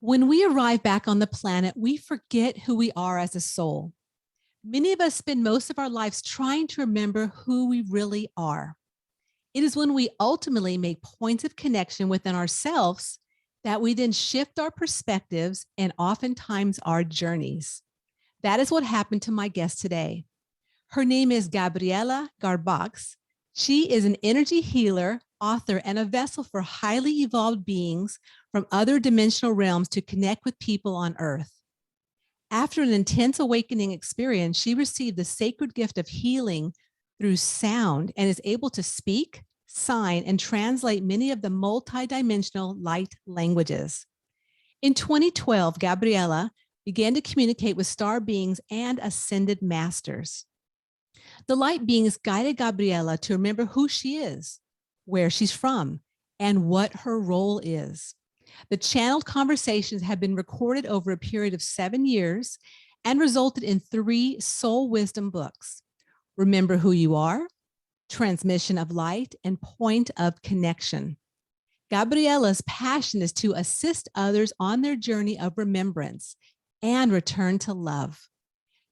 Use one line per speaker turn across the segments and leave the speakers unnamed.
When we arrive back on the planet, we forget who we are as a soul. Many of us spend most of our lives trying to remember who we really are. It is when we ultimately make points of connection within ourselves that we then shift our perspectives and oftentimes our journeys. That is what happened to my guest today. Her name is Gabriela Garbacz. She is an energy healer, author, and a vessel for highly evolved beings from other dimensional realms to connect with people on Earth. After an intense awakening experience, she received the sacred gift of healing through sound and is able to speak, sign, and translate many of the multidimensional light languages. In 2012, Gabriela began to communicate with star beings and ascended masters. The light beings guided Gabriela to remember who she is, where she's from, and what her role is. The channeled conversations have been recorded over a period of 7 years and resulted in 3 soul wisdom books: Remember Who You Are, Transmission of Light, and Point of Connection. Gabriela's passion is to assist others on their journey of remembrance and return to love.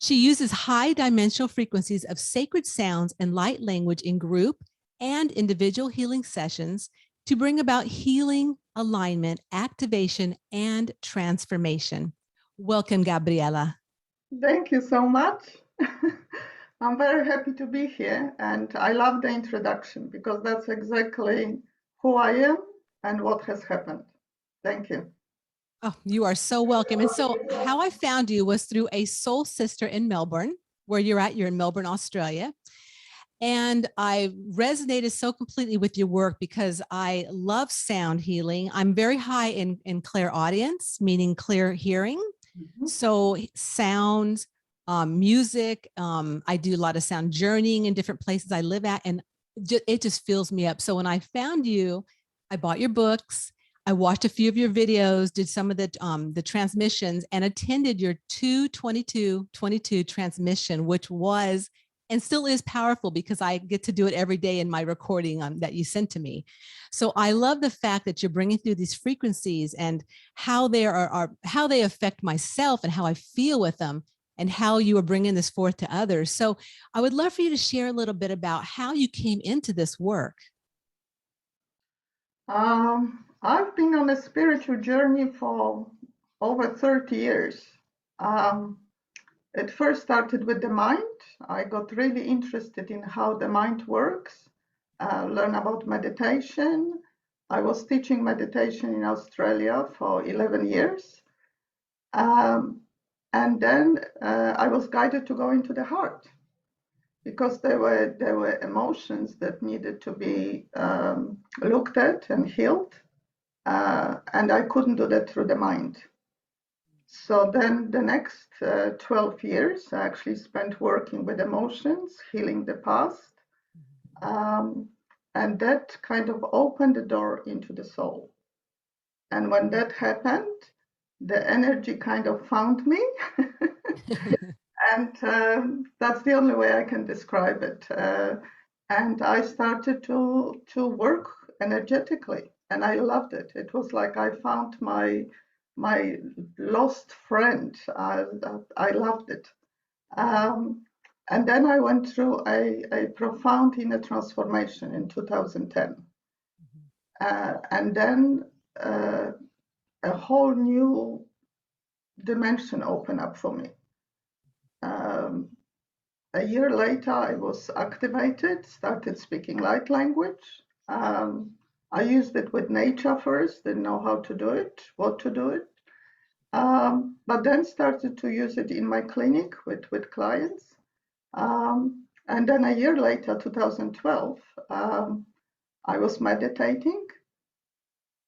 She uses high dimensional frequencies of sacred sounds and light language in group and individual healing sessions to bring about healing, alignment, activation, and transformation. Welcome, Gabriela.
Thank you so much. I'm very happy to be here, and I love the introduction because that's exactly who I am and what has happened. Thank you.
Oh, you are so welcome. And so, how I found you was through a soul sister in Melbourne, where you're at. You're in Melbourne, Australia. And I resonated so completely with your work because I love sound healing. I'm very high in clairaudience, meaning clear hearing. So sounds, music, I do a lot of sound journeying in different places I live at, and it just fills me up. So when I found you, I bought your books. I watched a few of your videos, did some of the transmissions, and attended your 2/22/22 transmission, which was and still is powerful because I get to do it every day in my recording that you sent to me. So I love the fact that you're bringing through these frequencies and how they are how they affect myself and how I feel with them and how you are bringing this forth to others. So I would love for you to share a little bit about how you came into this work.
I've been on a spiritual journey for over 30 years. Um, it first started with the mind. I got really interested in how the mind works, learn about meditation. I was teaching meditation in Australia for 11 years. Um, and then I was guided to go into the heart because there were emotions that needed to be looked at and healed, and I couldn't do that through the mind. So then the next 12 years I actually spent working with emotions, healing the past, and that kind of opened the door into the soul. And when that happened, the energy kind of found me. And that's the only way I can describe it. And I started to work energetically, and I loved it. It was like I found my lost friend. I loved it. And then I went through a profound inner transformation in 2010. And then a whole new dimension opened up for me. A year later, I was activated, started speaking light language. I used it with nature first, didn't know how to do it, what to do it. But then started to use it in my clinic with clients. And then a year later, 2012, I was meditating.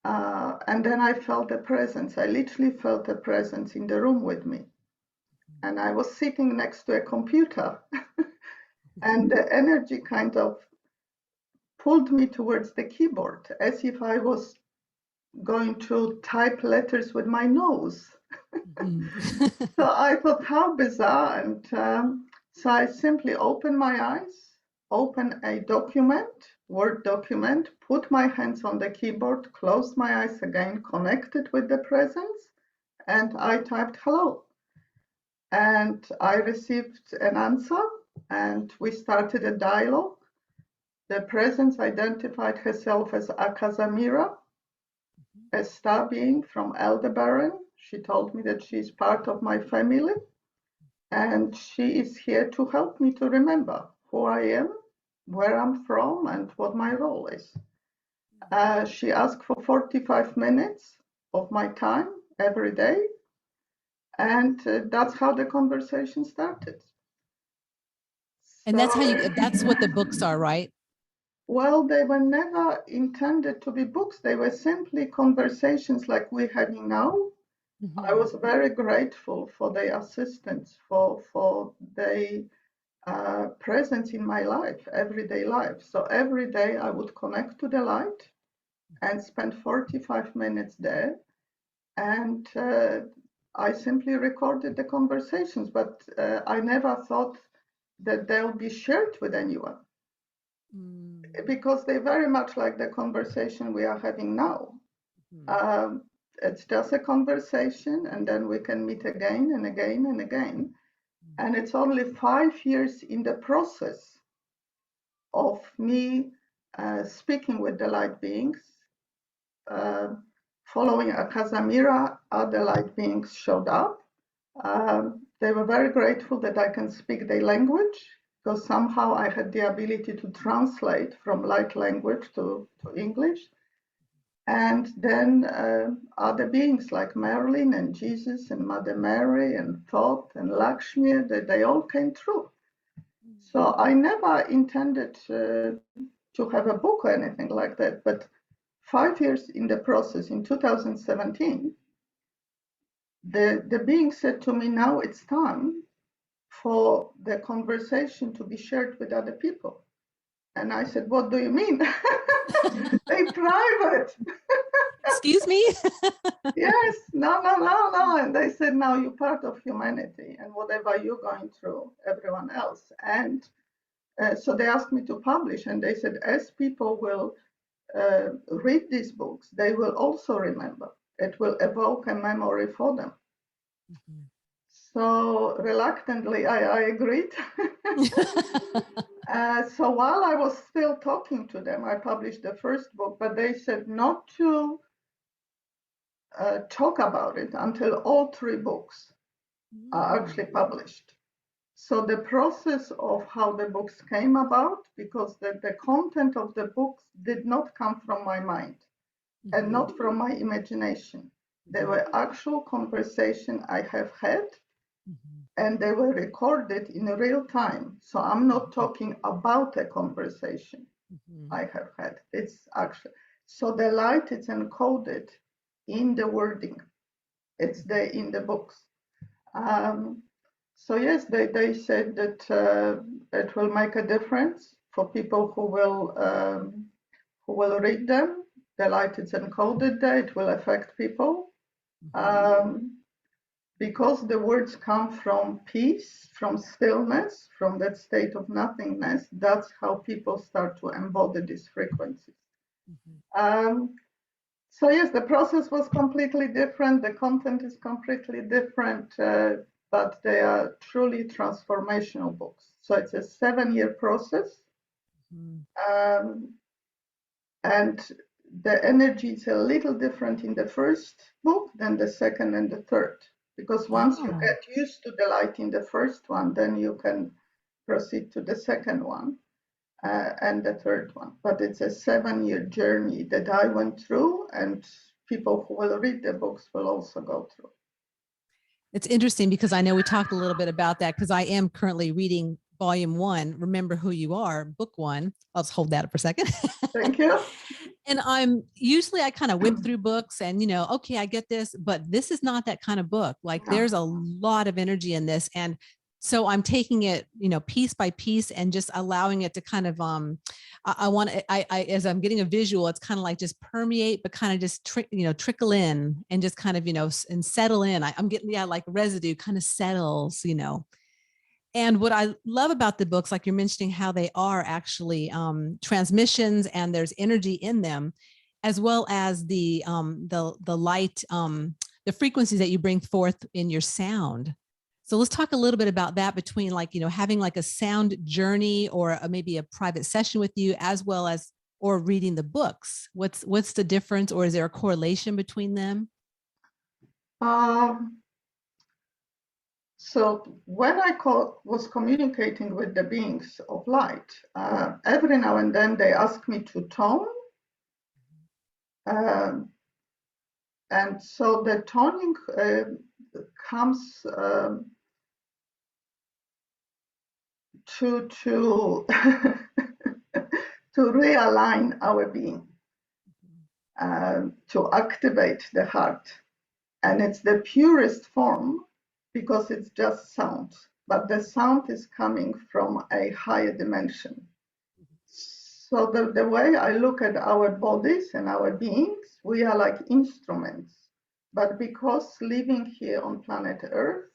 And then I felt a presence. I literally felt a presence in the room with me. And I was sitting next to a computer. And the energy kind of pulled me towards the keyboard as if I was going to type letters with my nose. So I thought, how bizarre. And so I simply opened my eyes, opened a document, Word document, put my hands on the keyboard, closed my eyes again, connected with the presence, and I typed hello. And I received an answer, and we started a dialogue. The presence identified herself as Akazamira, a star being from Aldebaran. She told me that she is part of my family, and she is here to help me to remember who I am, where I'm from, and what my role is. She asked for 45 minutes of my time every day, and that's how the conversation started.
And
So,
that's what the books are, right?
well, they were never intended to be books. They were simply conversations like we're having now. I was very grateful for their assistance, for their presence in my life, everyday life. So every day I would connect to the light and spend 45 minutes there. And I simply recorded the conversations, but I never thought that they'll be shared with anyone. Because they very much like the conversation we are having now. It's just a conversation, and then we can meet again and again and again. And it's only 5 years in the process of me speaking with the light beings. Following a Casamira, other light beings showed up. They were very grateful that I can speak their language, because somehow I had the ability to translate from light language to English. And then other beings like Marilyn and Jesus and Mother Mary and Thoth and Lakshmi, they all came through. So I never intended to have a book or anything like that. But 5 years in the process, in 2017, the being said to me, now it's time for the conversation to be shared with other people. And I said, what do you mean? They private.
Excuse me?
Yes, no. And they said, now you're part of humanity, and whatever you're going through, everyone else. And so they asked me to publish, and they said, as people will read these books, they will also remember. It will evoke a memory for them. So reluctantly, I agreed. So while I was still talking to them, I published the first book, but they said not to talk about it until all 3 books are actually published. So the process of how the books came about, because the content of the books did not come from my mind and not from my imagination. They were actual conversation I have had, and they were recorded in real time. So I'm not talking about a conversation I have had. It's actually, so the light is encoded in the wording. It's there in the books. So yes, they said that it will make a difference for people who will read them. The light is encoded there. It will affect people. Because the words come from peace, from stillness, from that state of nothingness, that's how people start to embody these frequencies. So yes, the process was completely different. The content is completely different, but they are truly transformational books. So it's a 7-year process. And the energy is a little different in the first book than the second and the third. Because once you get used to the light in the first one, then you can proceed to the second one and the third one. But it's a 7-year journey that I went through, and people who will read the books will also go through.
It's interesting because I know we talked a little bit about that, because I am currently reading volume 1, Remember Who You Are, book 1. I'll just hold that up for a second.
Thank you.
And I kind of whip through books and, okay, I get this, but this is not that kind of book. Like there's a lot of energy in this. And so I'm taking it, piece by piece and just allowing it to kind of, as I'm getting a visual, it's kind of like just permeate, but kind of just, trickle in and just kind of, and settle in. I'm getting, like residue kind of settles, And what I love about the books, like you're mentioning how they are actually transmissions and there's energy in them, as well as the light the frequencies that you bring forth in your sound. So let's talk a little bit about that, between like, having like a sound journey, or maybe a private session with you, as well as, or reading the books. What's the difference, or is there a correlation between them?
So when I was communicating with the beings of light, every now and then they ask me to tone. And so the toning comes to to realign our being, to activate the heart. And it's the purest form, because it's just sound, but the sound is coming from a higher dimension. So the way I look at our bodies and our beings, we are like instruments. But because living here on planet Earth,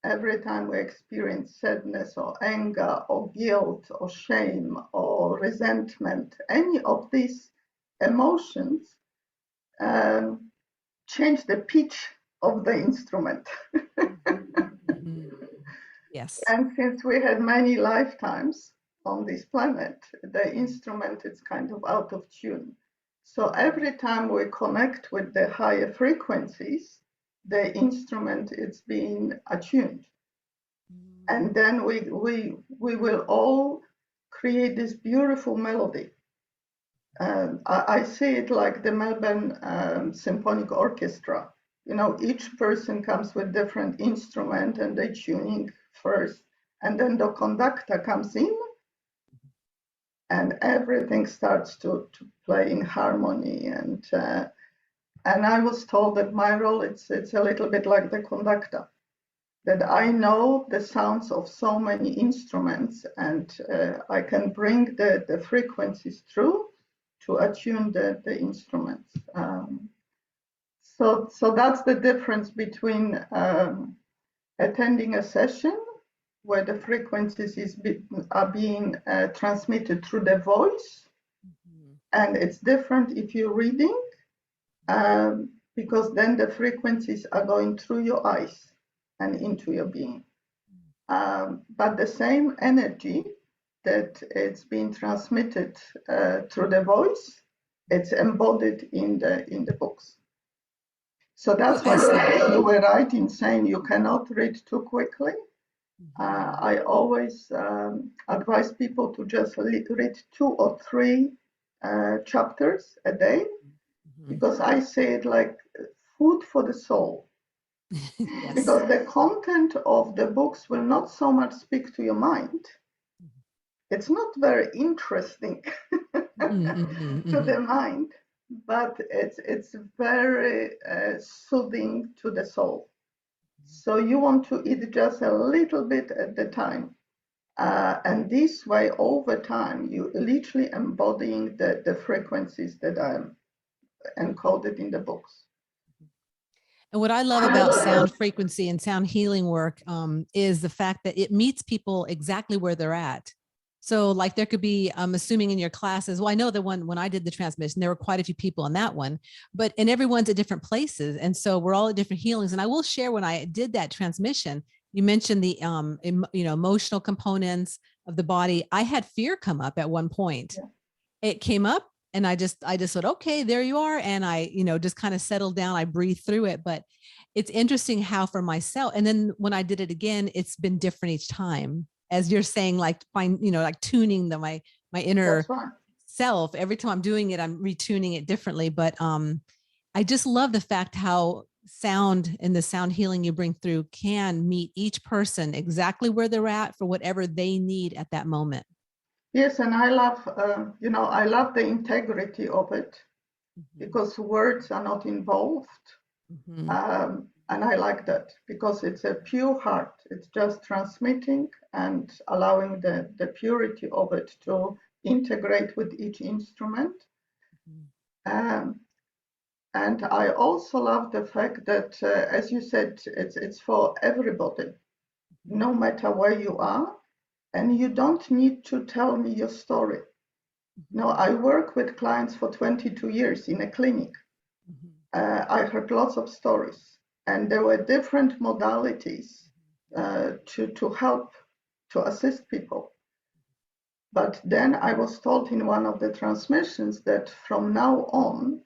every time we experience sadness or anger or guilt or shame or resentment, any of these emotions change the pitch of the instrument.
Mm-hmm. Yes.
And since we had many lifetimes on this planet, the instrument is kind of out of tune. So every time we connect with the higher frequencies, the instrument is being attuned. And then we will all create this beautiful melody. I see it like the Melbourne Symphonic Orchestra. Each person comes with different instrument, and they tuning first, and then the conductor comes in, and everything starts to play in harmony. And I was told that my role it's a little bit like the conductor, that I know the sounds of so many instruments, and I can bring the frequencies through to attune the instruments. So that's the difference between attending a session where the frequencies are being transmitted through the voice, and it's different if you're reading, because then the frequencies are going through your eyes and into your being. But the same energy that it's being transmitted through the voice, it's embodied in the books. So that's why you were right in saying you cannot read too quickly. I always advise people to just read 2 or 3 chapters a day, because I say it like food for the soul.
Yes.
Because the content of the books will not so much speak to your mind. It's not very interesting to the mind, but it's very soothing to the soul. So you want to eat just a little bit at the time. And this way, over time, you literally embodying the frequencies that are encoded in the books.
And what I love about sound frequency and sound healing work is the fact that it meets people exactly where they're at. So like there could be, I'm assuming in your classes, well, I know the one when I did the transmission, there were quite a few people in that one, and everyone's at different places. And so we're all at different healings. And I will share, when I did that transmission, you mentioned the emotional components of the body. I had fear come up at one point. Yeah. It came up, and I just thought, okay, there you are. And I, just kind of settled down. I breathed through it. But it's interesting how for myself, and then when I did it again, it's been different each time. As you're saying, like like tuning my inner self. Every time I'm doing it, I'm retuning it differently. But I just love the fact how sound and the sound healing you bring through can meet each person exactly where they're at for whatever they need at that moment.
Yes, and I love, I love the integrity of it, because words are not involved. And I like that, because it's a pure heart. It's just transmitting and allowing the purity of it to integrate with each instrument. And I also love the fact that, as you said, it's for everybody, no matter where you are. And you don't need to tell me your story. No, I work with clients for 22 years in a clinic. I heard lots of stories. And there were different modalities to help, to assist people. But then I was told in one of the transmissions that from now on,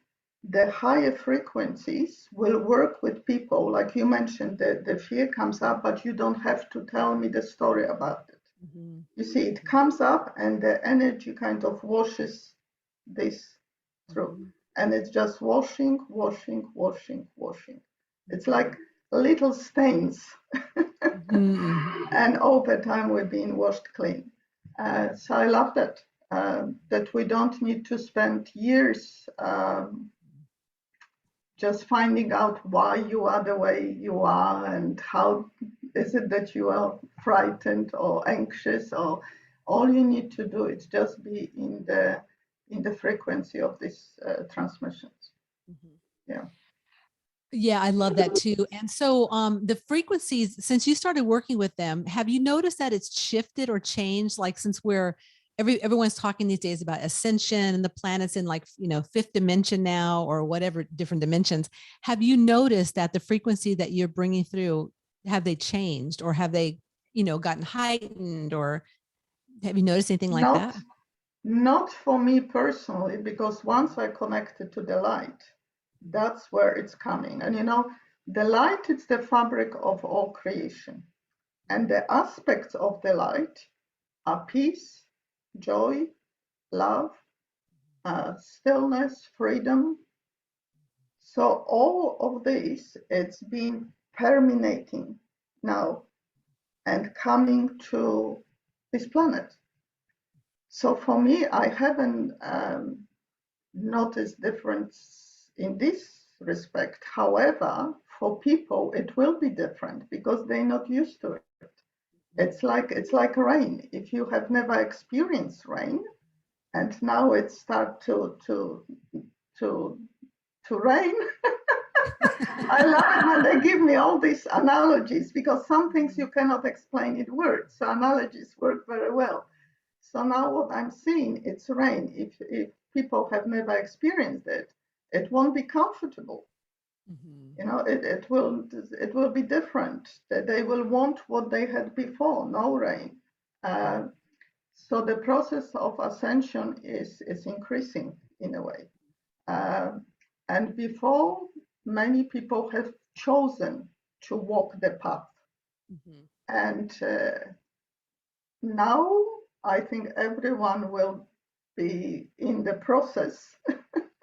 the higher frequencies will work with people. Like you mentioned, the fear comes up, but you don't have to tell me the story about it. Mm-hmm. You see, it comes up and the energy kind of washes this through. Mm-hmm. And it's just washing, washing, washing, washing. It's like little stains. Mm-hmm. And over time, we're being washed clean. So I love that, that we don't need to spend years just finding out why you are the way you are and how is it that you are frightened or anxious, or all you need to do is just be in the frequency of these transmissions. Mm-hmm. Yeah.
Yeah, I love that too. And so the frequencies, since you started working with them, have you noticed that it's shifted or changed? Like since everyone's talking these days about ascension and the planets in like, fifth dimension now or whatever different dimensions. Have you noticed that the frequency that you're bringing through, have they changed or have they, gotten heightened, or have you noticed anything like that?
Not for me personally, because once I connected to the light, that's where it's coming. And the light is the fabric of all creation. And the aspects of the light are peace, joy, love, stillness, freedom. So all of this, it's been permeating now and coming to this planet. So for me, I haven't noticed difference in this respect. However, for people, it will be different because they're not used to it. It's like rain. If you have never experienced rain, and now it starts to rain. I love it when they give me all these analogies, because some things you cannot explain in words. So analogies work very well. So now what I'm seeing, it's rain. If people have never experienced it, it won't be comfortable. Mm-hmm. It will be different. They will want what they had before, no rain. So the process of ascension is increasing in a way. And before, many people have chosen to walk the path. Mm-hmm. And now I think everyone will be in the process.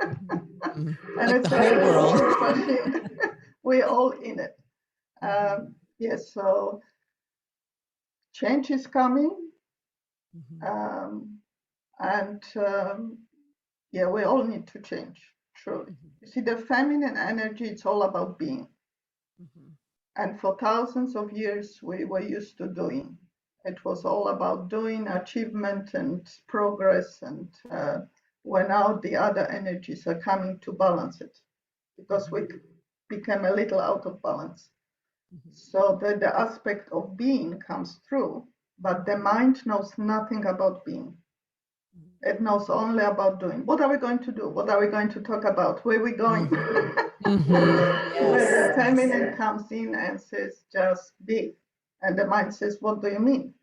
Mm-hmm. And like it's the whole world. We're all in it. Yes, so change is coming. Mm-hmm. Yeah, we all need to change, truly. Mm-hmm. You see, the feminine energy, it's all about being. Mm-hmm. And for thousands of years, we were used to doing. It was all about doing, achievement and progress. And when now the other energies are coming to balance it, because we became a little out of balance. Mm-hmm. So the aspect of being comes through, but the mind knows nothing about being. It knows only about doing. What are we going to do? What are we going to talk about? Where are we going? Mm-hmm. Yes. Where the feminine comes in and says, just be. And the mind says, what do you mean?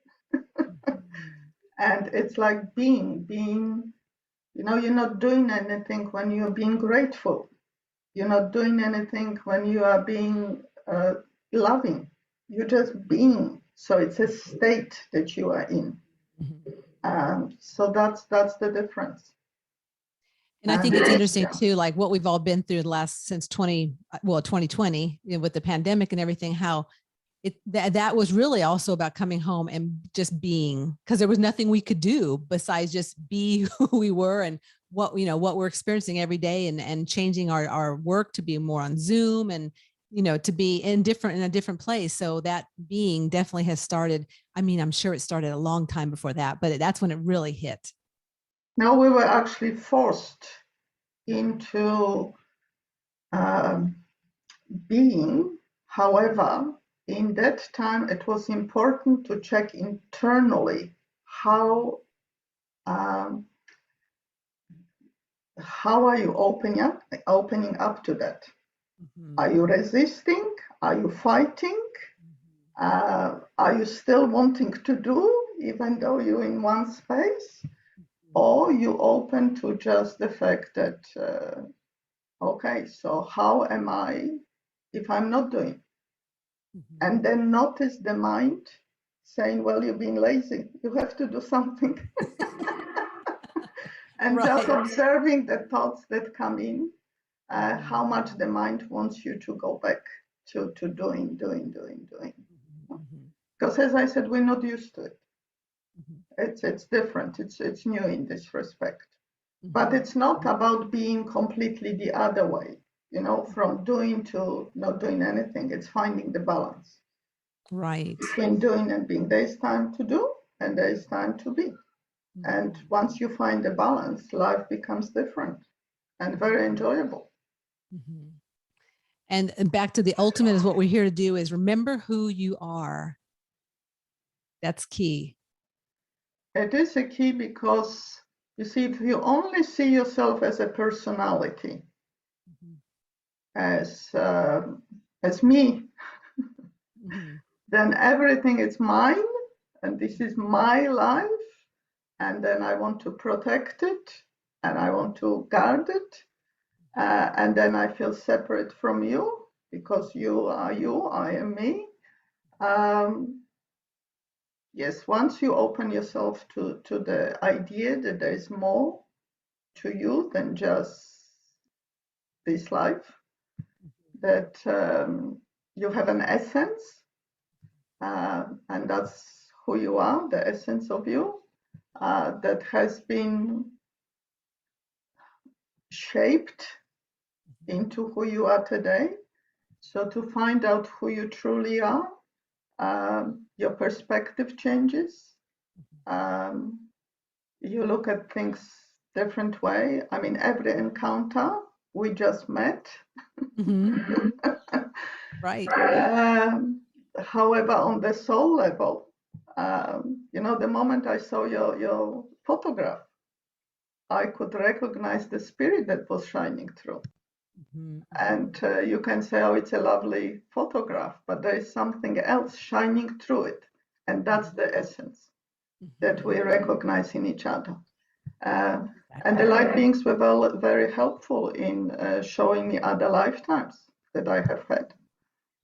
And it's like being, you're not doing anything when you're being grateful. You're not doing anything when you are being loving. You're just being. So it's a state that you are in. So that's the difference.
And I think it's interesting too, like what we've all been through the last since 2020, with the pandemic and everything, how that was really also about coming home and just being, because there was nothing we could do besides just be who we were and what we're experiencing every day, and changing our work to be more on Zoom and to be in a different place. So that being definitely has started. I mean, I'm sure it started a long time before that, but that's when it really hit.
No, we were actually forced into being. However, in that time, it was important to check internally how are you opening up to that? Are you resisting? Are you fighting? Are you still wanting to do, even though you're in one space? Or you open to just the fact that, okay, so how am I if I'm not doing? And then notice the mind saying, well, you've been lazy. You have to do something. And just observing the thoughts that come in, how much the mind wants you to go back to doing. Because as I said, we're not used to it. It's different. It's new in this respect. But it's not about being completely the other way, from doing to not doing anything. It's finding the balance.
Right.
Between doing and being. There's time to do and there's time to be. And once you find the balance, life becomes different and very enjoyable.
And back to the ultimate is what we're here to do is remember who you are. That's key.
It is a key because you see, if you only see yourself as a personality, as me, then everything is mine and this is my life. And then I want to protect it and I want to guard it. And then I feel separate from you because you are you, I am me. Yes, once you open yourself to the idea that there is more to you than just this life, that you have an essence, and that's who you are, the essence of you, that has been shaped into who you are today. So to find out who you truly are, your perspective changes. You look at things different way. I mean, every encounter we just met.
Right.
However, on the soul level, the moment I saw your photograph, I could recognize the spirit that was shining through. And you can say, oh, it's a lovely photograph, but there is something else shining through it. And that's the essence that we recognize in each other. And the light beings were very helpful in showing me other lifetimes that I have had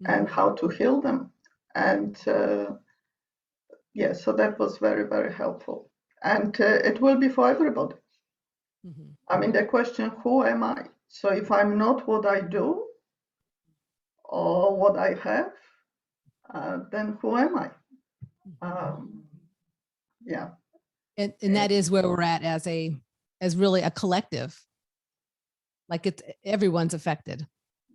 and how to heal them. And so that was very, very helpful. And it will be for everybody. I mean, the question, who am I? So if I'm not what I do or what I have, then who am I? Yeah.
And that is where we're at as really a collective. Like it's everyone's affected.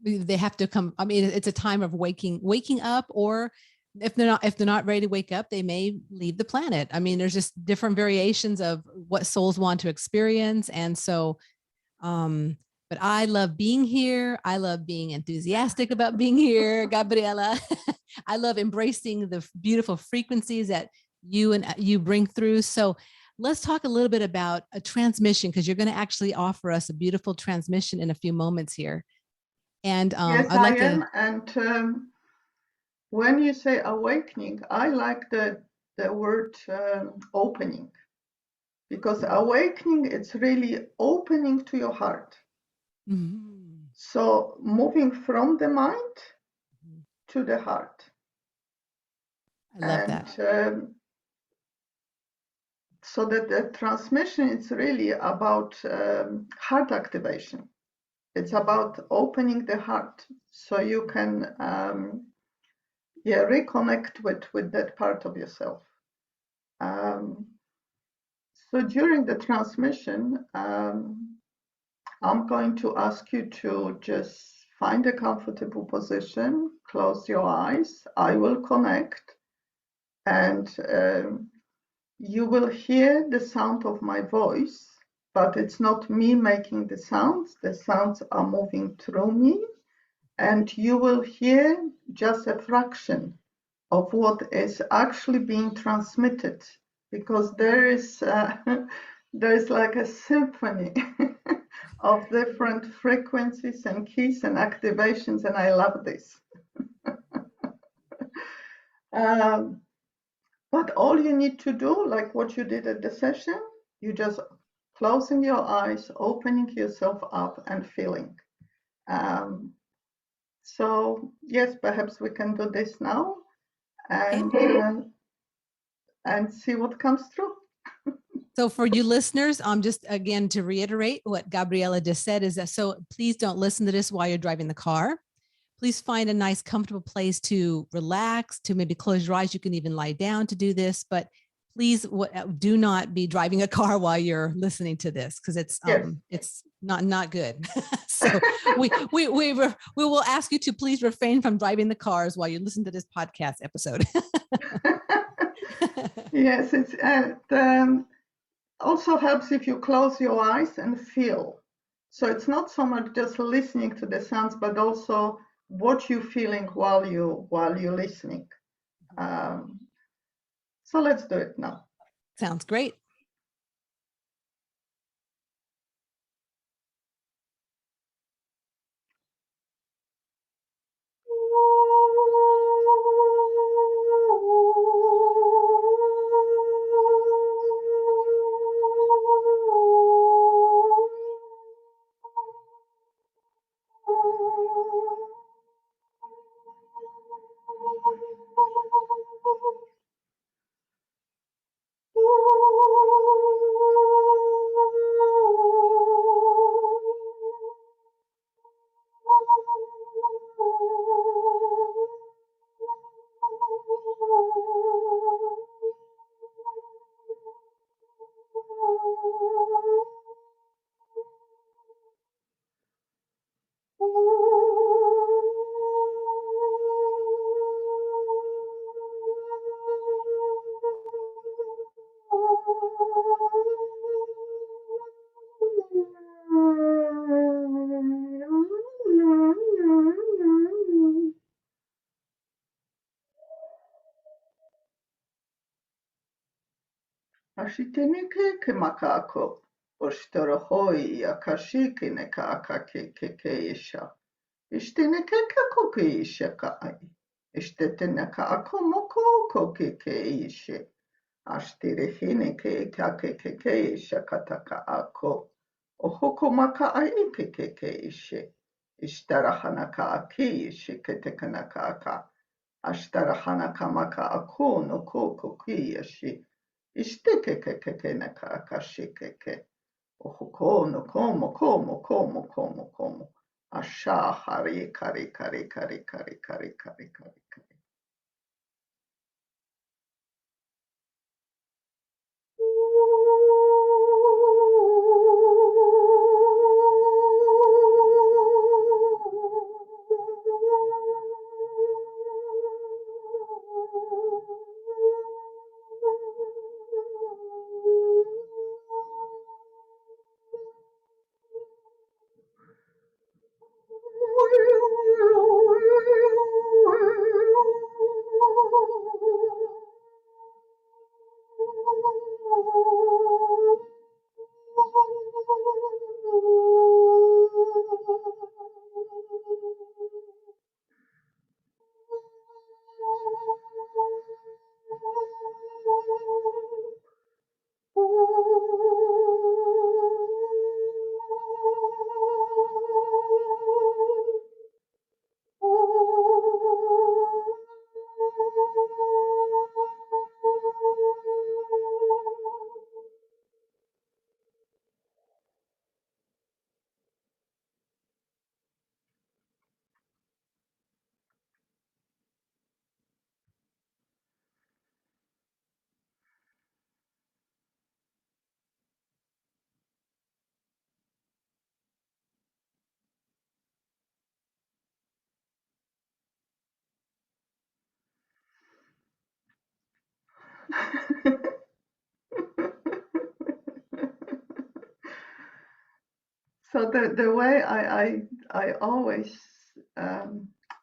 They have to come. I mean, it's a time of waking up, or if they're not ready to wake up, they may leave the planet. I mean, there's just different variations of what souls want to experience. And so, but I love being here. I love being enthusiastic about being here, Gabriela. I love embracing the beautiful frequencies that you bring through. So let's talk a little bit about a transmission, because you're going to actually offer us a beautiful transmission in a few moments here. And
yes,
I'd like
I am. And when you say awakening, I like the word opening, because awakening, it's really opening to your heart. So moving from the mind to the heart.
I love that.
So that the transmission is really about heart activation. It's about opening the heart so you can reconnect with that part of yourself. So during the transmission, I'm going to ask you to just find a comfortable position, close your eyes. I will connect, and you will hear the sound of my voice, but it's not me making the sounds. The sounds are moving through me, and you will hear just a fraction of what is actually being transmitted, because there is like a symphony of different frequencies and keys and activations, and I love this. But all you need to do, like what you did at the session, you just closing your eyes, opening yourself up and feeling. So yes, perhaps we can do this now and see what comes through.
So for you listeners, just again to reiterate what Gabriela just said is that, so please don't listen to this while you're driving the car. Please find a nice, comfortable place to relax, to maybe close your eyes. You can even lie down to do this, but please do not be driving a car while you're listening to this, because it's not good. So we will ask you to please refrain from driving the cars while you listen to this podcast episode.
Yes, it's also helps if you close your eyes and feel. So it's not so much just listening to the sounds, but also what you're feeling while you're listening. So let's do it now.
Sounds great.
Ashitenike ke makako, oshtorohoi akashiki ne ka akake ke isha. Ishteneke ka koke isha ka ai. Ishtetene ka ako moko koke ke ishe. Ashtirehine ke ke isha kataka ako. Ohoko maka ai ke ishe. Ishtarahana ka aki ishe ketekana ka aka. Ashtarahana ka maka ako no ko koki yashi. Ishtekekekeke naka akashikeke. Ohoko no komo. Asha hari kari. So the way I always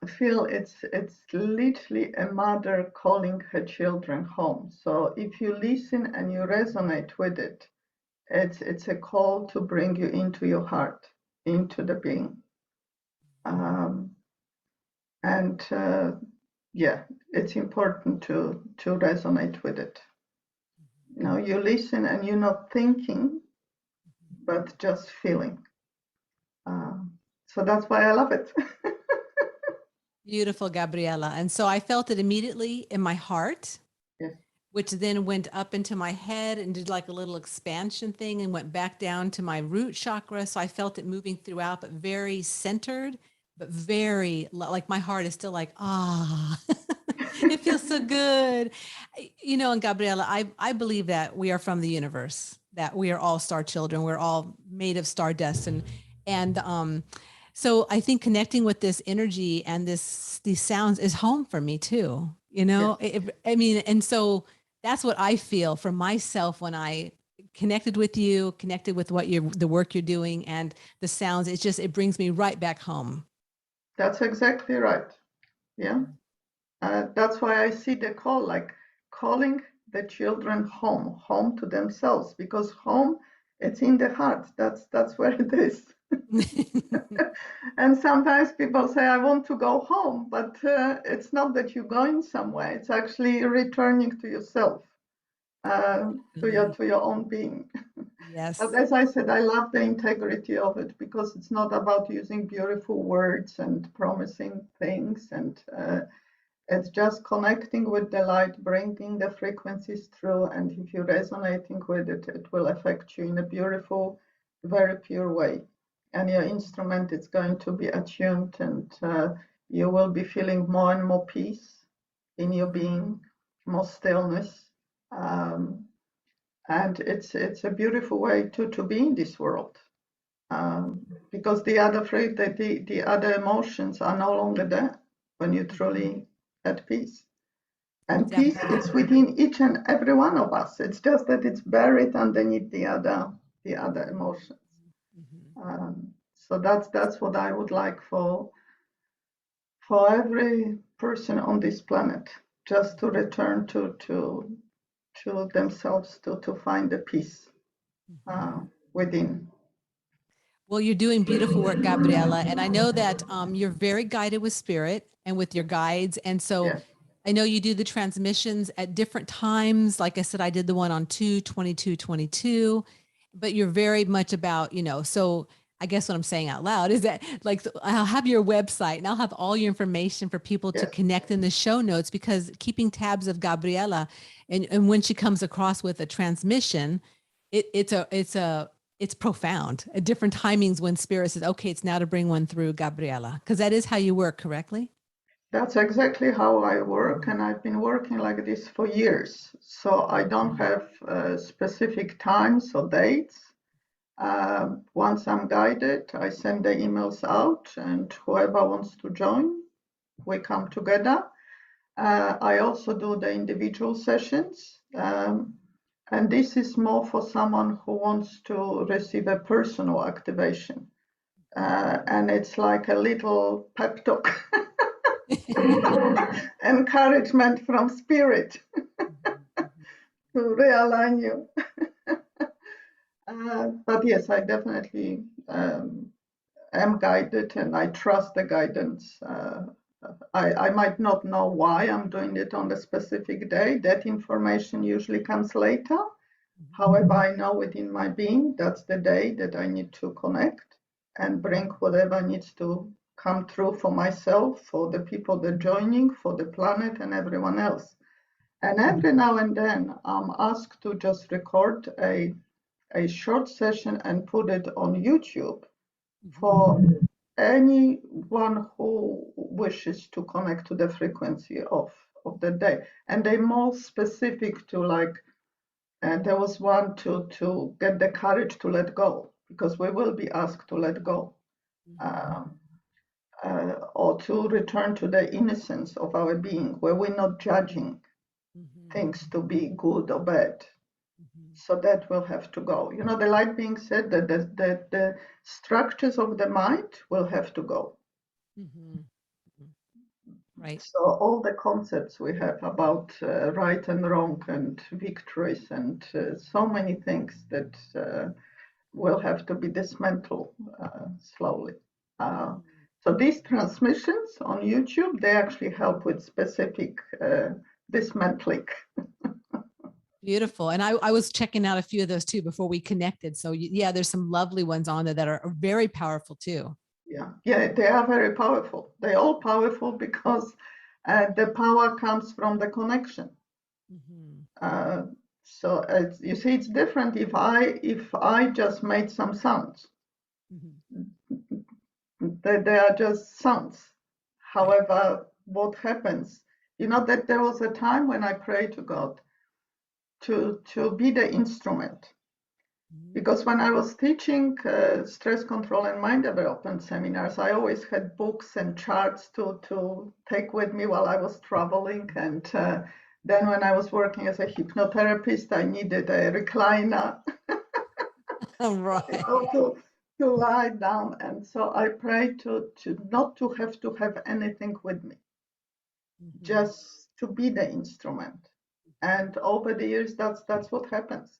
feel it's literally a mother calling her children home. So if you listen and you resonate with it, It's a call to bring you into your heart, into the being. And yeah, it's important to resonate with it. You know, you listen and you're not thinking, but just feeling. So that's why I love it.
Beautiful, Gabriela. And so I felt it immediately in my heart,
Yes.
which then went up into my head and did like a little expansion thing and went back down to my root chakra. So I felt it moving throughout, but very centered, but very like my heart is still like, ah, it feels so good. You know, and Gabriela, I believe that we are from the universe, that we are all star children. We're all made of stardust. And so I think connecting with this energy and these sounds is home for me too. You know,
Yes.
I mean, and so that's what I feel for myself when I connected with you, connected with the work you're doing and the sounds. It's just, it brings me right back home.
That's exactly right. Yeah. That's why I see the call, like calling the children home, home to themselves, because home, it's in the heart. That's where it is. And sometimes people say, I want to go home, but it's not that you're going somewhere. It's actually returning to yourself, to your own being. But
Yes.
as I said, I love the integrity of it because it's not about using beautiful words and promising things, and it's just connecting with the light, bringing the frequencies through, and if you're resonating with it, it will affect you in a beautiful, very pure way. And your instrument is going to be attuned, and you will be feeling more and more peace in your being, more stillness. Um, and it's a beautiful way to be in this world, because the other the other emotions are no longer there when you're truly at peace. And peace
Definitely.
is within each and every one of us. It's just that it's buried underneath the other emotions. So that's what I would like for every person on this planet, just to return to themselves, to find the peace within.
Well, you're doing beautiful work, Gabriela. And I know that you're very guided with spirit and with your guides. And so
Yes,
I know you do the transmissions at different times. Like I said, I did the one on 2/22/22, but you're very much about, you know, so I guess what I'm saying out loud is that like I'll have your website and I'll have all your information for people to
yes.
connect in the show notes, because keeping tabs of Gabriela and when she comes across with a transmission, it's profound at different timings when spirit says, okay, it's now to bring one through Gabriela, because that is how you work, correctly?
That's exactly how I work, and I've been working like this for years. So I don't have specific times or dates. Once I'm guided, I send the emails out, and whoever wants to join, we come together. I also do the individual sessions, and this is more for someone who wants to receive a personal activation. And it's like a little pep talk, encouragement from spirit to realign you. But yes, I definitely am guided, and I trust the guidance. I might not know why I'm doing it on the specific day. That information usually comes later. However, I know within my being that's the day that I need to connect and bring whatever needs to come through for myself, for the people that are joining, for the planet, and everyone else. And every now and then, I'm asked to just record a short session and put it on YouTube for anyone who wishes to connect to the frequency of the day. And they're more specific to, like, there was one to get the courage to let go, because we will be asked to let go, or to return to the innocence of our being, where we're not judging things to be good or bad. So that will have to go. You know, the light being said that the structures of the mind will have to go.
Right.
So all the concepts we have about right and wrong and victories and so many things that will have to be dismantled slowly. So these transmissions on YouTube, they actually help with specific dismantling.
Beautiful. And I was checking out a few of those too before we connected. So yeah, there's some lovely ones on there that are very powerful too.
Yeah, they are very powerful. They're all powerful because the power comes from the connection. So you see, it's different if I just made some sounds. They are just sounds. However, what happens? You know that there was a time when I prayed to God to be the instrument. Because when I was teaching stress control and mind development seminars, I always had books and charts to take with me while I was traveling. And then when I was working as a hypnotherapist, I needed a recliner
Right.
to lie down. And so I prayed to not to have anything with me, just to be the instrument. And over the years, that's what happens.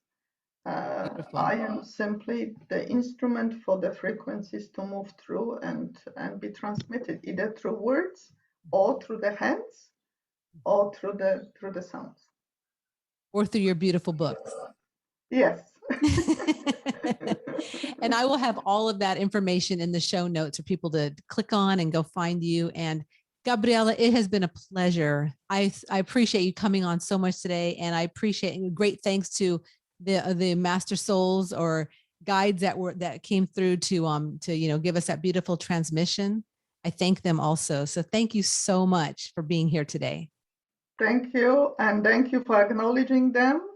I am simply the instrument for the frequencies to move through and be transmitted either through words or through the hands or through the sounds.
Or through your beautiful books.
Yes.
And I will have all of that information in the show notes for people to click on and go find you. And Gabriela, it has been a pleasure. I appreciate you coming on so much today. And I appreciate great thanks to the master souls or guides that came through to give us that beautiful transmission. I thank them also. So thank you so much for being here today.
Thank you. And thank you for acknowledging them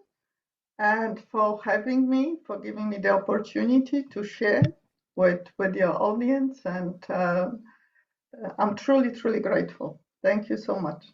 and for having me, for giving me the opportunity to share with your audience. And I'm truly, truly grateful. Thank you so much.